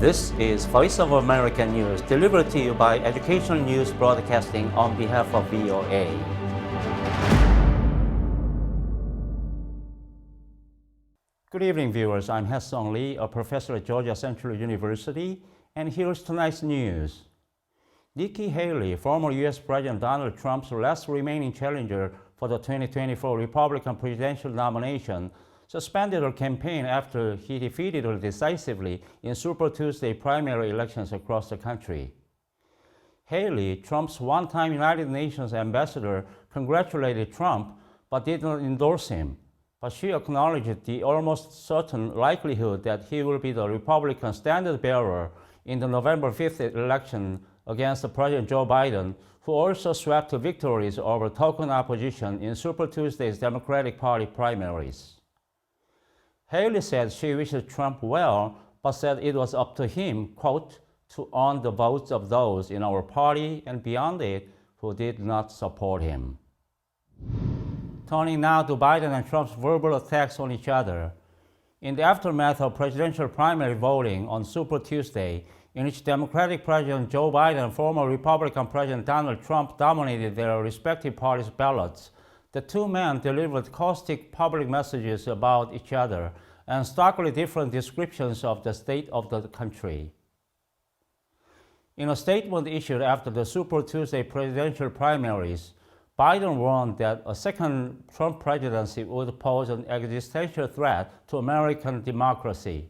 This is Voice of America News, delivered to you by Educational News Broadcasting on behalf of VOA. Good evening, viewers. I'm Haesung Lee, a professor at Georgia Central University, and here's tonight's news. Nikki Haley, former U.S. President Donald Trump's last remaining challenger for the 2024 Republican presidential nomination, suspended her campaign after he defeated her decisively in Super Tuesday primary elections across the country. Haley, Trump's one-time United Nations ambassador, congratulated Trump but did not endorse him. But she acknowledged the almost certain likelihood that he will be the Republican standard-bearer in the November 5th election against President Joe Biden, who also swept to victories over token opposition in Super Tuesday's Democratic Party primaries. Haley said she wishes Trump well, but said it was up to him, quote, to earn the votes of those in our party and beyond it who did not support him. Turning now to Biden and Trump's verbal attacks on each other. In the aftermath of presidential primary voting on Super Tuesday, in which Democratic President Joe Biden and former Republican President Donald Trump dominated their respective parties' ballots, the two men delivered caustic public messages about each other and starkly different descriptions of the state of the country. In a statement issued after the Super Tuesday presidential primaries, Biden warned that a second Trump presidency would pose an existential threat to American democracy.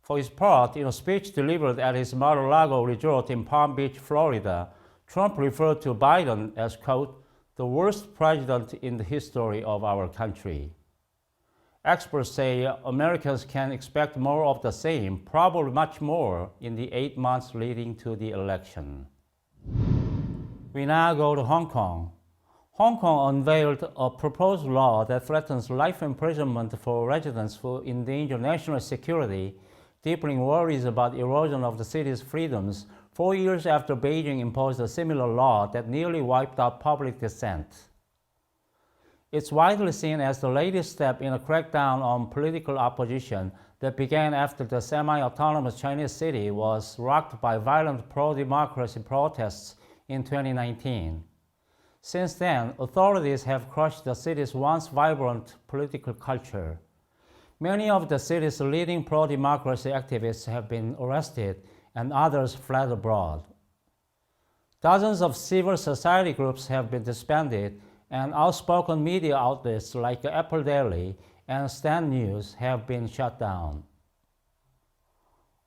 For his part, in a speech delivered at his Mar-a-Lago resort in Palm Beach, Florida, Trump referred to Biden as, quote, the worst president in the history of our country. Experts say Americans can expect more of the same, probably much more, in the 8 months leading to the election. We now go to Hong Kong. Hong Kong unveiled a proposed law that threatens life imprisonment for residents who endanger national security, deepening worries about erosion of the city's freedoms 4 years after Beijing imposed a similar law that nearly wiped out public dissent. It's widely seen as the latest step in a crackdown on political opposition that began after the semi-autonomous Chinese city was rocked by violent pro-democracy protests in 2019. Since then, authorities have crushed the city's once vibrant political culture. Many of the city's leading pro-democracy activists have been arrested and others fled abroad. Dozens of civil society groups have been disbanded, and outspoken media outlets like Apple Daily and Stand News have been shut down.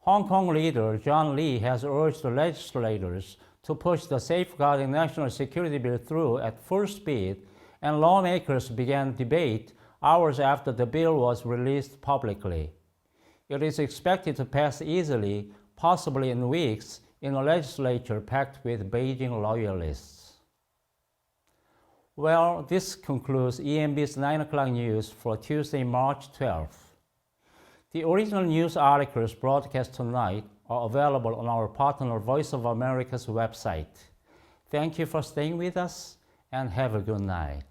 Hong Kong leader John Lee has urged the legislators to push the Safeguarding National Security Bill through at full speed, and lawmakers began debate hours after the bill was released publicly. It is expected to pass easily, possibly in weeks, in a legislature packed with Beijing loyalists. Well, this concludes EMB's 9 o'clock news for Tuesday, March 12th. The original news articles broadcast tonight are available on our partner Voice of America's website. Thank you for staying with us, and have a good night.